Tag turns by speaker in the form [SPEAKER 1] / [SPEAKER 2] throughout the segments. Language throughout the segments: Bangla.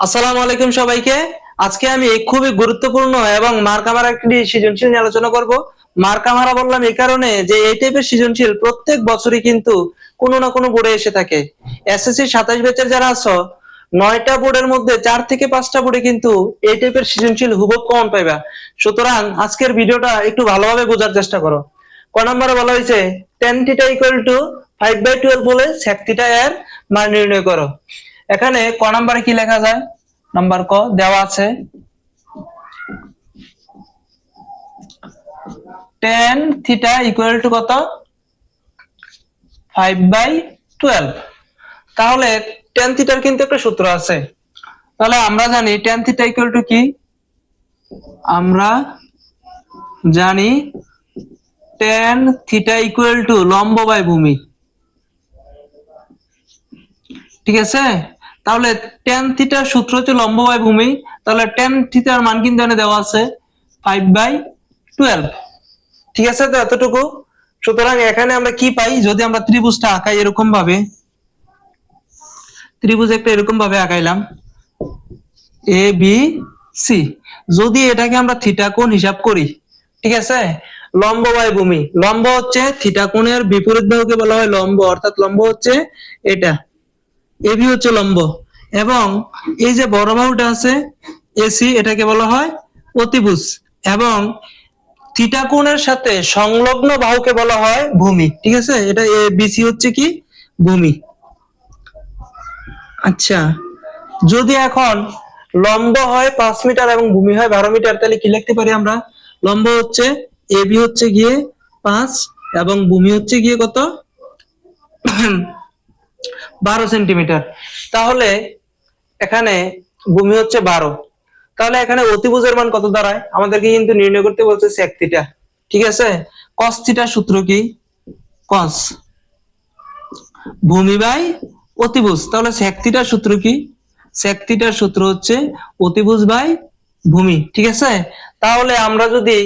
[SPEAKER 1] আসসালামু আলাইকুম সবাইকে। আজকে আমি খুবই গুরুত্বপূর্ণ এবং মার্কা মারা একটি সৃজনশীল নিয়ে আলোচনা করব। মার্কা মারা বললাম এই কারণে যে এই টাইপের সৃজনশীল প্রত্যেক বছরই কিন্তু কোনো না কোনো বোর্ডে এসে থাকে। এসএসসি 27 ব্যাচের যারা আছো, 9টা বোর্ডের মধ্যে 4 থেকে 5টা বোর্ডে কিন্তু এই টাইপের সৃজনশীল হুবহু কমন পাইবা। সুতরাং আজকের ভিডিওটা একটু ভালোভাবে বোঝার চেষ্টা করো। ক নম্বরে বলা হয়েছে tan θ = 5/12 বলে sec θ এর মান নির্ণয় করো। এখানে ক নম্বরে কি লেখা যায়? নাম্বার ক দেওয়া আছে tan θ = কত? 5/12। তাহলে tan θ এর কিন্তু একটা সূত্র আছে। তাহলে আমরা জানি tan θ = কি? আমরা জানি tan θ = লম্ব বাই ভূমি। ঠিক আছে, তাহলে tan θ এর সূত্র হচ্ছে লম্ব বাই ভূমি। তাহলে tan θ এর মান কিন্তু এখানে দেওয়া আছে 5/12। ঠিক আছে, তো এতটুকু। সুতরাং এখানে আমরা কি পাই? যদি আমরা ত্রিভুজটা আঁকাই এরকম ভাবে, ত্রিভুজ একটা এরকম ভাবে আঁকাইলাম এ বি সি। যদি এটাকে আমরা থিটা কোণ হিসাব করি, ঠিক আছে, লম্ব বাই ভূমি, লম্ব হচ্ছে থিটা কোণের বিপরীত বাহুকে বলা হয় লম্ব, অর্থাৎ লম্ব হচ্ছে এটা, এবি হচ্ছে লম্ব, এবং এই যে বড় বাহুটা আছে এসি, এটাকে বলা হয় অতিভুজ, এবং থিটা কোণের সাথে সংলগ্ন বাহুকে বলা হয় ভূমি। ঠিক আছে, এটা এ বিসি হচ্ছে কি? ভূমি। আচ্ছা, যদি এখন লম্ব হয় 5 মিটার এবং ভূমি হয় 12 মিটার, তাহলে কি লিখতে পারি আমরা? লম্ব হচ্ছে এবি হচ্ছে গিয়ে 5 এবং ভূমি হচ্ছে গিয়ে কত? 12 সেন্টিমিটার। তাহলে এখানে ভূমি হচ্ছে 12। তাহলে এখানে অতিভুজের মান কত দাঁড়ায়? আমাদেরকে কিন্তু নির্ণয় করতে বলছে sec θ। ঠিক আছে, cos θ সূত্র কি? cos ভূমি বাই অতিভুজ। তাহলে sec θ সূত্র কি? sec θ সূত্র হচ্ছে অতিভুজ বাই ভূমি। ঠিক আছে, তাহলে আমরা যদি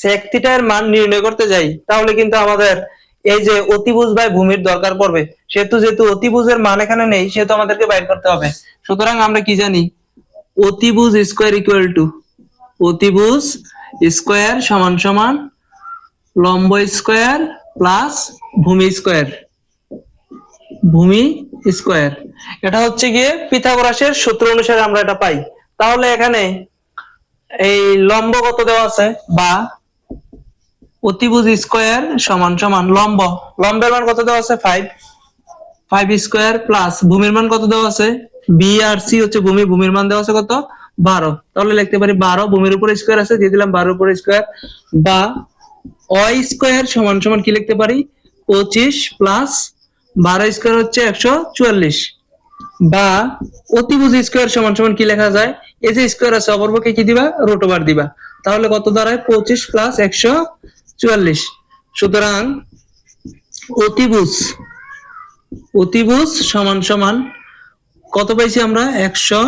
[SPEAKER 1] sec θ এর মান নির্ণয় করতে যাই, তাহলে কিন্তু আমাদের এই যে অতিভুজ বাই ভূমির দরকার পড়বে। যেহেতু অতিভুজের মান এখানে নেই, সেহেতু আমাদেরকে বাইর করতে হবে। সুতরাং আমরা কি জানি? অতিভুজ স্কয়ার ইকুয়াল টু অতিভুজ স্কয়ার সমান সমান লম্ব স্কয়ার প্লাস ভূমি স্কয়ার, ভূমি স্কয়ার। এটা হচ্ছে গিয়ে পিথাগোরাসের সূত্র অনুসারে আমরা এটা পাই। তাহলে এখানে এই লম্ব কত দেওয়া আছে, বা অতিভুজ স্কয়ার সমান সমান লম্ব, লম্বের মান কত দেওয়া আছে? 5 স্কয়ার প্লাস ভূমির মান কত দেওয়া আছে? বি আর সি হচ্ছে ভূমি, ভূমির মান দেওয়া আছে কত? 12। তাহলে লিখতে পারি 12, ভূমির উপর স্কয়ার আছে, দিয়ে দিলাম 12 উপর স্কয়ার, বা ওয়াই স্কয়ার সমান সমান কি লিখতে পারি? 25 প্লাস 12 স্কয়ার হচ্ছে 144, বা অতিভুজ স্কয়ার সমান সমান কি লেখা যায়? এই যে স্কয়ার আছে অপরপক্ষে কি দিবা? রুট ওভার দিবা। তাহলে কত দাঁড়ায়? 25 প্লাস 144। সুতরাং অতিভুজ অতিভুজ সমান সমান কত পাইছি আমরা? 100।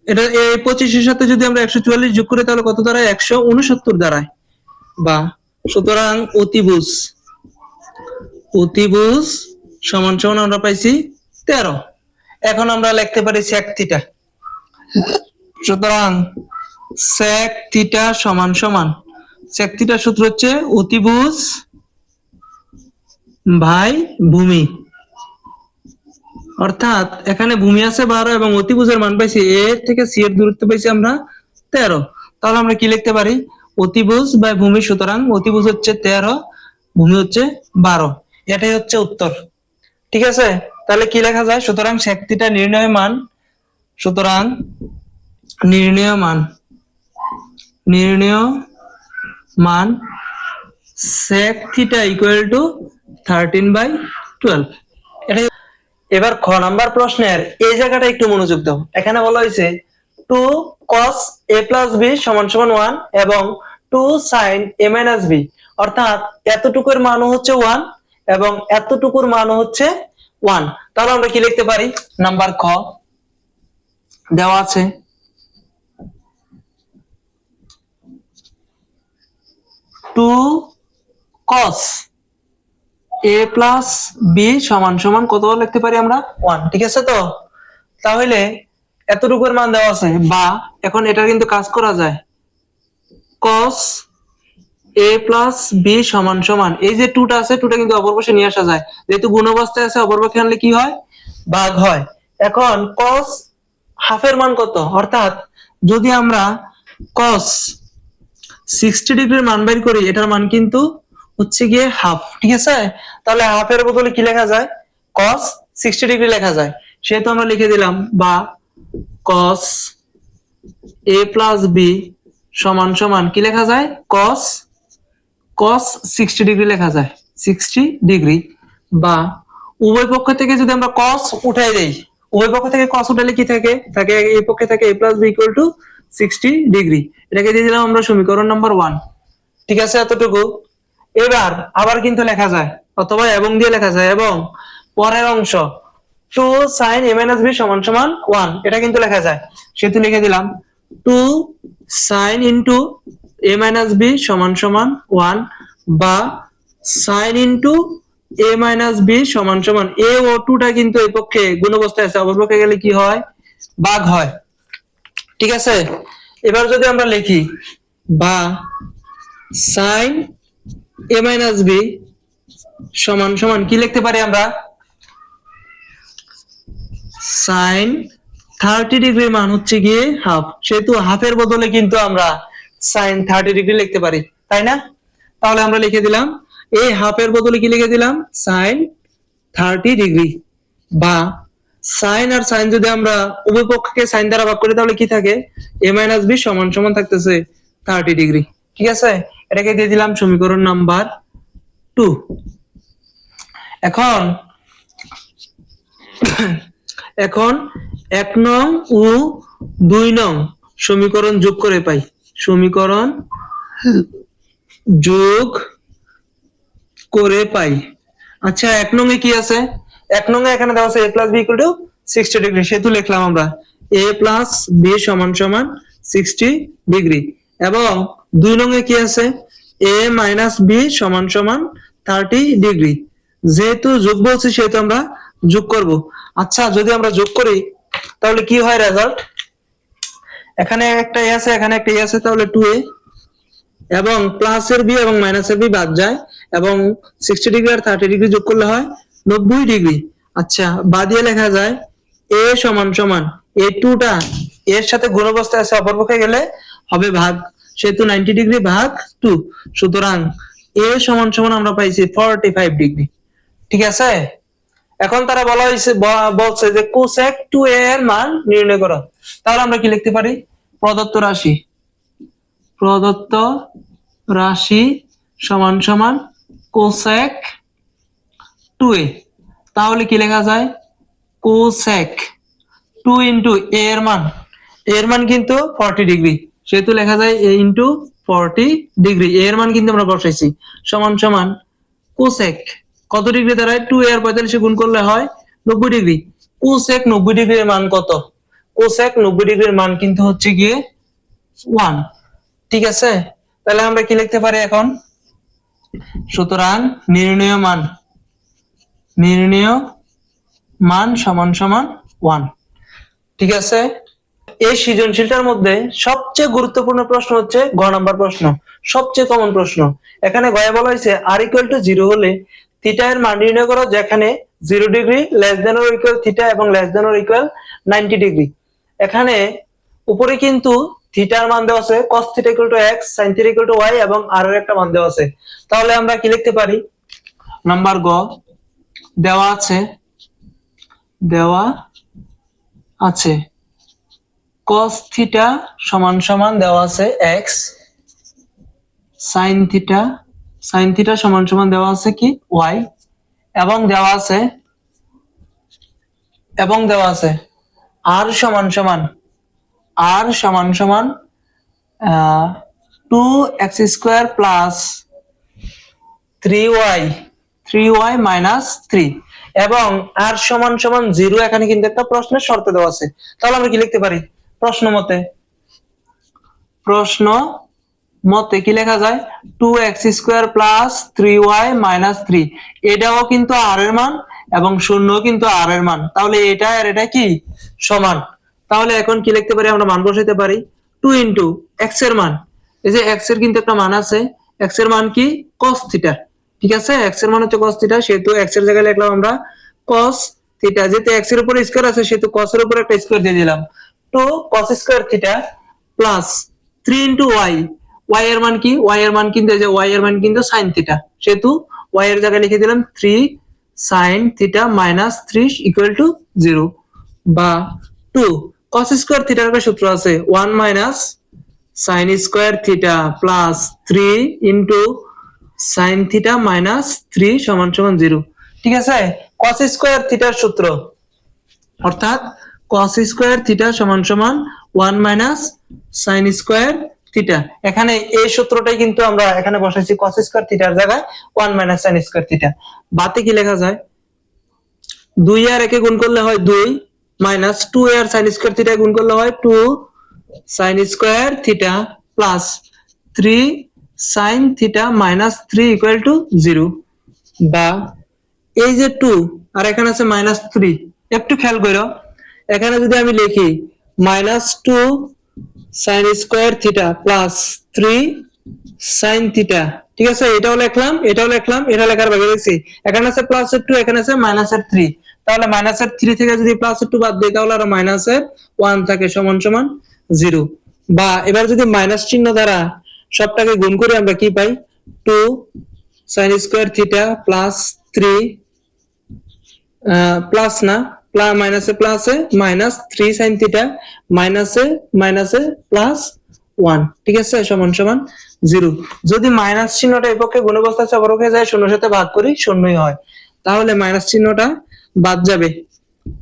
[SPEAKER 1] এটা এই 25 এর সাথে যদি আমরা 144 যোগ করি, তাহলে কত দাঁড়ায়? 169 দাঁড়ায়। বা সুতরাং অতিভুজ সমান সমান আমরা পাইছি 13। এখন আমরা লিখতে পারি sec θ। সুতরাং sec θ সমান সমান, sec θ সূত্র হচ্ছে অতিভুজ ভাই ভূমি, অর্থাৎ এখানে ভূমি আছে 12 এবং অতিভুজের মান পাইছি এ থেকে সি এর দূরত্ব পাইছি আমরা 13। তাহলে আমরা কি লিখতে পারি? অতিভুজ বাই ভূমি। সুতরাং অতিভুজ হচ্ছে 13, ভূমি হচ্ছে 12। এটাই হচ্ছে উত্তর। ঠিক আছে, তাহলে কি লেখা যায়? সুতরাং sec θ নির্ণয় মান, সুতরাং নির্ণয় মান sec θ = 13/12। এটাই। এবার খ নাম্বার প্রশ্নের এই জায়গাটা একটু মনোযোগ দাও। এখানে বলা হয়েছে 2 cos a plus b সমান সমান 1 এবং 2 sin a minus b, অর্থাৎ এতটুকুর মানও হচ্ছে 1 এবং এতটুকুর মানও হচ্ছে 1। তাহলে আমরা কি লিখতে পারি? নাম্বার খ দেওয়া আছে 2 cos a plus b সমান সমান কত লিখতে পারি আমরা? 1। ঠিক আছে, তো তাহলে এতটুকুর মান দেওয়া আছে, বা এখন এটা কিন্তু কাজ করা যায়, cos a প্লাস বি সমান সমান এই যে টুটা আছে, টুটা কিন্তু অপর পাশে নিয়ে আসা যায়, যেহেতু গুণ অবস্থায় আছে অপর পক্ষে আনলে কি হয়, ভাগ হয়। এখন cos হাফের মান কত, অর্থাৎ যদি আমরা cos 60 ডিগ্রির মান বের করি, এটার মান কিন্তু হচ্ছে গিয়ে হাফ, ঠিক আছে। তাহলে হাফের বদলে কি লেখা যায়, cos 60 ডিগ্রি লেখা যায়, সেহেতু আমরা লিখে দিলাম, বা cos a প্লাস বি সমান সমান কি লেখা যায়, cos 60 ডিগ্রি লেখা যায়, 60 ডিগ্রি। বা উভয় পক্ষ থেকে যদি আমরা cos উঠাই দেই, উভয় পক্ষ থেকে cos উঠালে কি থাকে, এই পক্ষে থাকে a plus b equal to 60 degree. এটাকে দিয়ে দিলাম আমরা সমীকরণ নাম্বার 1, ঠিক আছে এতটুকু। এবার আবার কিন্তু লেখা যায়, অথবা এবং দিয়ে লেখা যায়, এবং পরের অংশ 2 sin a minus b সমান সমান 1, এটা কিন্তু লেখা যায়, সেহেতু লিখে দিলাম 2 sin into a minus b সমান সমান 1, বা sin into a minus b সমান সমান a ও 2টা কিন্তু এই পক্ষে গুণ অবস্থায় আছে, অপর পক্ষে গেলে কি হয়, ভাগ হয়, ঠিক আছে। এবার যদি আমরা লিখি, বা sin a minus b সমান সমান কি লিখতে পারি আমরা, sin 30 ডিগ্রির মান হচ্ছে গিয়ে হাফ, সেহেতু হাফের বদলে কিন্তু আমরা sin 30 ডিগ্রি লিখতে পারি, তাই না। তাহলে আমরা লিখে দিলাম, এই হাফের বদলে কি লিখে দিলাম, sin 30 ডিগ্রি। বা sin আর sin যদি আমরা উভয় পক্ষকে sin দ্বারা ভাগ করি, তাহলে কি থাকে, a minus b সমান সমান থাকতেছে 30 ডিগ্রি, ঠিক আছে। এটাকে দিয়ে দিলাম সমীকরণ নাম্বার 2। এখন এখন 1 নং ও 2 নং সমীকরণ যোগ করে পাই, সমীকরণ যোগ করে পাই। আচ্ছা 1 নং এ কি আছে, 1 নং এ এখানে দেওয়া আছে a plus b equal to 60 degree, সেহেতু লিখলাম আমরা a প্লাস b সমান সমান 60 ডিগ্রি। এবং 2 নং এ কি আছে, a মাইনাস b সমান সমান 30 ডিগ্রি, যেহেতু যোগ বলছি সেহেতু আমরা যোগ করব। আচ্ছা যদি আমরা যোগ করি তাহলে কি হয় রেজাল্ট, এখানে একটা a আছে, এখানে একটা a আছে, তাহলে 2a, এবং প্লাসের বি এবং মাইনাসের বি বাদ যায়, এবং 60 ডিগ্রি আর 30 ডিগ্রি যোগ করলে হয় 90 ডিগ্রি। আচ্ছা বাদিয়ে লেখা যায় a সমান সমান a টুটা এর সাথে গুণ অবস্থায় আছে, অপর পক্ষে গেলে হবে ভাগ, সেহেতু 90 ডিগ্রি ভাগ 2, সুতরাং a সমান সমান আমরা পাইছি 45 ডিগ্রি, ঠিক আছে। এখন তারা বলছে যে কোসেক 2a এর মান নির্ণয় করো, তাহলে আমরা কি লিখতে পারি, প্রদত্ত রাশি সমান সমান কোসেক 2a, তাহলে কি লেখা যায়, কোসেক 2 ইনটু a এর মান কিন্তু 40 ডিগ্রি, সেহেতু লেখা যায় a ইনটু 40 ডিগ্রি, এর মান কিন্তু আমরা বসাইছি, সমান সমান কোসেক কত ডিগ্রি দাঁড়ায়, 2a আর 45 গুণ করলে হয় 90 ডিগ্রি। কোসেক 90 ডিগ্রির মান কত, কোসেক 90 ডিগ্রির মান কিন্তু হচ্ছে গিয়ে 1, ঠিক আছে। তাহলে আমরা কি লিখতে পারি এখন, সুতরাং নির্ণেয় মান সমান সমান 1, ঠিক আছে। এই সৃজনশীলটার মধ্যে সবচেয়ে গুরুত্বপূর্ণ প্রশ্ন হচ্ছে গ নাম্বার প্রশ্ন, সবচেয়ে কমন প্রশ্ন। এখানে গয়ে বলা হয়েছে r ইকুয়াল টু 0 হলে থিটা এর মান নির্ণয় করো, যেখানে 0 degree less than or equal theta এবং less than or equal 90 degree. এখানে উপরে কিন্তু থিটার মান দেওয়া আছে cos theta equal to x, sin theta equal to y, এবং r এর একটা মান দেওয়া আছে। তাহলে আমরা কি লিখতে পারি, নাম্বার গ দেওয়া আছে cos থিটা সমান সমান দেওয়া আছে x, sin থিটা সমান সমান দেওয়া আছে কি y, এবং দেওয়া আছে r সমান সমান 2x square plus 3y minus 3, এবং r সমান সমান 0, এখানে কিন্তু একটা প্রশ্নের শর্ত দেওয়া আছে। তাহলে আমরা কি লিখতে পারি, প্রশ্ন মতে কি লেখা যায়, 2x square plus 3y minus 3, এটাও কিন্তু r এর মান এবং শূন্য কিন্তু r এর মান, তাহলে এটা আর এটা কি সমান, তাহলে এখন কি লিখতে পারি আমরা, মান বসাইতে পারি 2 ইনটু এক্স এর মান, এই যে এক্স এর কিন্তু একটা মান আছে, এক্স এর মান কি cos থিটা, ঠিক আছে, এক্স এর মান হচ্ছে cos থিটা, সেহেতু এক্স এর জায়গায় লিখলাম আমরা cos থিটা, যেহেতু এক্স এর উপর স্কয়ার আছে সেহেতু cos এর উপর একটা স্কয়ার দিয়ে দিলাম, তো cos square theta plus 3 into y, y এর মান কি, ওয়াই এর মান কিন্তু এই যে ওয়াই এর মান কিন্তু sin থিটা, সেহেতু ওয়াই এর জায়গায় লিখে দিলাম 3 sin theta minus 3 equal to 0, বা 2 cos স্কয়ার থিটার একটা সূত্র আছে 1 minus sin square theta plus 3 into sin theta minus 3 সমান সমান 0, ঠিক আছে। cos স্কয়ার থিটার সূত্র অর্থাৎ cos স্কয়ার থিটা সমান সমান 1 মাইনাস sin স্কয়ার থিটা, এখানে এই সূত্রটাই কিন্তু আমরা এখানে বসাইছি cos স্কয়ার থিটার জায়গায় 1 মাইনাস sin স্কয়ার থিটা, বাতে কি লেখা যায় 2 আর 1 এ গুণ করলে হয় 2 মাইনাস 2 আর sin স্কয়ার থিটা গুণ করলে হয় 2 sin square theta plus 3 sin theta minus 3 equal to 0, বা এই যে 2 আর এখানে আছে মাইনাস 3, একটু খেয়াল করো, এখানে যদি আমি লিখি minus 2 sin square theta plus 3 sin theta, ঠিক আছে, এটাও লিখলাম এটাও লিখলাম, এটা লেখার ভাগে দিয়েছি, এখানে আছে প্লাস এর 2 এখানে আছে মাইনাস এর 3, তাহলে মাইনাস এর 3 থেকে যদি প্লাস এর 2 বাদ দিই তাহলে আর মাইনাস এর 1 থাকে সমান সমান 0, বা এবার যদি মাইনাস চিহ্ন দ্বারা সবটাকে গুণ করি আমরা কি পাই 2 sin square theta plus 3 plus না মাইনাসে প্লাসে মাইনাস 3 sin থিটা মাইনাসে প্লাস 1, ঠিক আছে, সমান সমান 0, যদি মাইনাস চিহ্নটা এই পক্ষে গুণ অবস্থা আছে অপরপক্ষে যায় শূন্যের সাথে ভাগ করি শূন্যই হয়, তাহলে মাইনাস চিহ্নটা বাদ যাবে,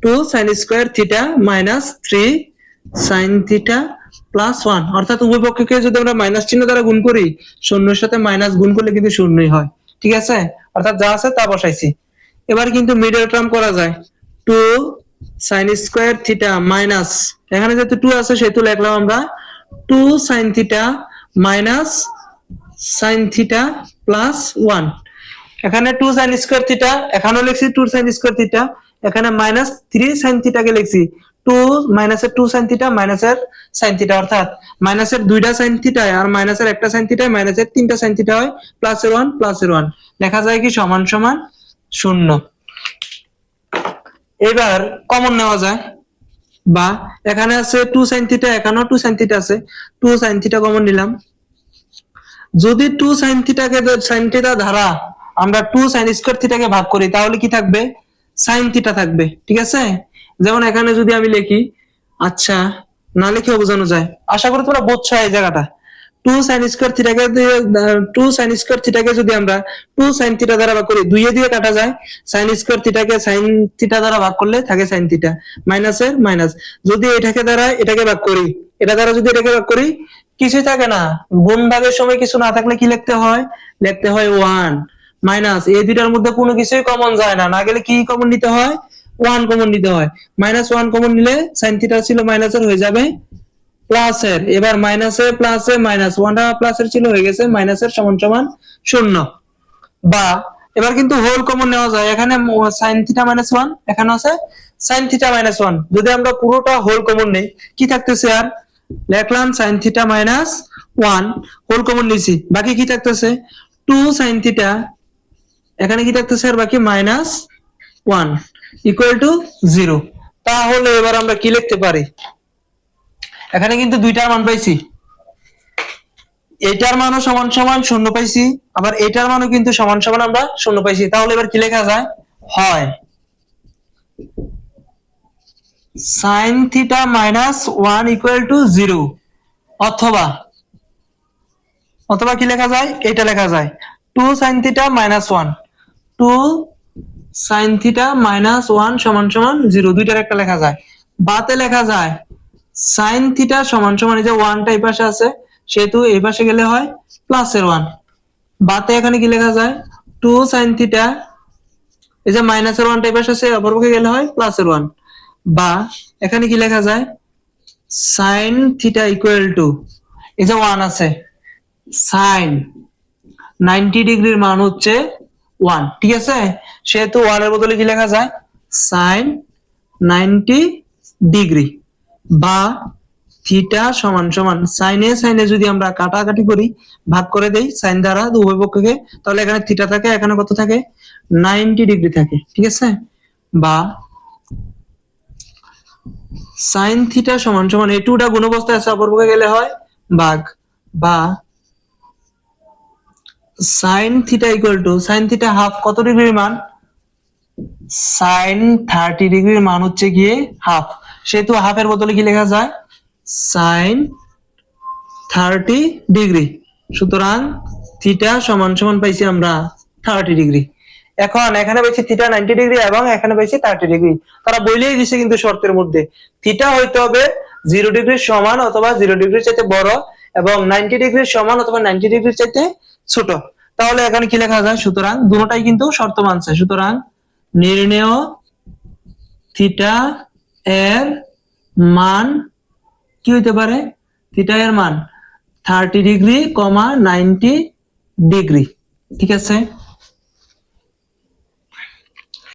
[SPEAKER 1] 2 sin square theta minus 3 sin theta plus 1, অর্থাৎ উভয় পক্ষকে যদি আমরা মাইনাস চিহ্ন দ্বারা গুণ করি শূন্যের সাথে মাইনাস গুণ করলে কিন্তু শূন্যই হয়, ঠিক আছে, অর্থাৎ যা আছে তা বসাইছি। এবার কিন্তু মিডল টার্ম করা যায় 2 sin স্কয়ার থিটা মাইনাস, এখানে যেহেতু 2 আছে সেহেতু লিখলাম আমরা 2 sin theta minus sin theta plus 1, এখানে 2 sin স্কয়ার থিটা এখানেও লিখছি 2 sin স্কয়ার থিটা, এখানে মাইনাস 3 sin থিটাকে লিখছি 2 মাইনাসের 2 sin থিটা মাইনাসের sin থিটা, অর্থাৎ মাইনাসের দুইটা sin থিটা আর মাইনাসের একটা sin থিটা মাইনাসের তিনটা sin থিটা হয় প্লাসের 1 লেখা যায় কি সমান সমান 0। এবার কমন নেওয়া যায়, বা এখানে আছে 2 sin থিটা এখানেও 2 sin থিটা আছে, 2 sin থিটা কমন নিলাম, যদি 2 sin থিটাকে sin থিটা দ্বারা আমরা 2 sin স্কয়ার থিটাকে ভাগ করি তাহলে কি থাকবে sin থিটা থাকবে, ঠিক আছে, যেমন এখানে যদি আমি লিখি, আচ্ছা না লিখে বোঝানো যায়, আশা করি তোমরা বুঝছো এই জায়গাটা, 2 sin স্কয়ার থিটাকে 2 sin স্কয়ার থিটাকে যদি আমরা 2 sin থিটা দ্বারা ভাগ করি 2 দিয়ে কাটা যায়, sin স্কয়ার থিটাকে sin থিটা দ্বারা ভাগ করলে থাকে sin থিটা মাইনাসের মাইনাস, যদি এটাকে দ্বারা এটাকে ভাগ করি এটা দ্বারা যদি এটাকে ভাগ করি কিছুই থাকে না, গুণ ভাগের সময় কিছু না থাকলে কি লিখতে হয় 1 মাইনাস, এই দুইটার মধ্যে কোনো কিছুই কমন যায় না, না গেলে কি কমন নিতে হয় 1 কমন নিতে হয়, -1 কমন নিলে sin থিটা ছিল মাইনাসের হয়ে যাবে প্লাসের, এবার মাইনাসে প্লাসে মাইনাস 1টা প্লাসের ছিল হয়ে গেছে মাইনাসের সমান সমান 0, বা এবার কিন্তু হোল কমন নেওয়া যায়, এখানে sin থিটা -1 এখানে আছে sin থিটা -1, যদি আমরা পুরোটা হোল কমন নেই কি থাকতেছে আর লিখলাম sin থিটা -1 হোল কমন নিছি, বাকি কি থাকতেছে 2 sin থিটা, এখানে কি থাকতেছে আর বাকি -1 ইকুয়াল টু 0, তাহলে এবার আমরা কি লিখতে পারি, এখানে কিন্তু দুইটার মান পাইছি, এটার মানও সমান সমান 0 পাইছি, আবার এটার মানও কিন্তু সমান সমান আমরা 0 পাইছি, তাহলে এবার কি লেখা যায় হয় sin থিটা -1 ইকুয়াল টু 0, অথবা কি লেখা যায় এটা লেখা যায় 2 sin থিটা -1 2 sin থিটা -1 সমান সমান 0, দুইটার একটা লেখা যায়, বাতে লেখা যায় sin থিটা সমান সমান, এই যে 1টা এই পাশে আছে সেহেতু এই পাশে গেলে হয় প্লাসের 1, বাতে এখানে কি লেখা যায় 2 sin থিটা, এই যে মাইনাসের 1টা এই পাশে আছে অপরপক্ষে গেলে হয় প্লাসের 1, বা এখানে কি লেখা যায় sin থিটা ইকুয়াল টু, এই যে 1 আছে sin 90 ডিগ্রির মান হচ্ছে 1, ঠিক আছে, সেহেতু 1 এর বদলে কি লেখা যায় sin 90 ডিগ্রি, বা থিটা সমান সমান সাইনে সাইনে যদি আমরা কাটাকাটি করি, ভাগ করে দেই সাইন দ্বারা উভয় পক্ষকে, তাহলে এখানে থিটা থাকে, এখানে কত থাকে 90 ডিগ্রি থাকে, ঠিক আছে। বা সাইন থিটা সমান সমান এই টুটা গুণ অবস্থায় আছে, অপর পক্ষে গেলে হয় ভাগ, বা sine theta equal two sine theta half কত ডিগ্রির মান, সাইন 30 ডিগ্রির মান হচ্ছে গিয়ে হাফ, সেহেতু হাফের বদলে কি লেখা যায় সাইন 30 ডিগ্রি। সুতরাং থিটা সমান সমান পাইছি আমরা 30 ডিগ্রি। এখন এখানে পাইছি থিটা 90 ডিগ্রি এবং এখানে পাইছি 30 ডিগ্রি। তারা বলেই দিছে কিন্তু শর্তের মধ্যে থিটা হইতে হবে 0 ডিগ্রির সমান অথবা 0 ডিগ্রির চাইতে বড় এবং 90 ডিগ্রির সমান অথবা 90 ডিগ্রির চাইতে ছোট। তাহলে এখানে কি লেখা যায়, সুতরাং দুটোটাই কিন্তু শর্ত মানছে। সুতরাং নির্ণেয় থিটা এর মান কি হইতে পারে, থিটা এর মান 30 ডিগ্রি, 90 ডিগ্রি, ঠিক আছে।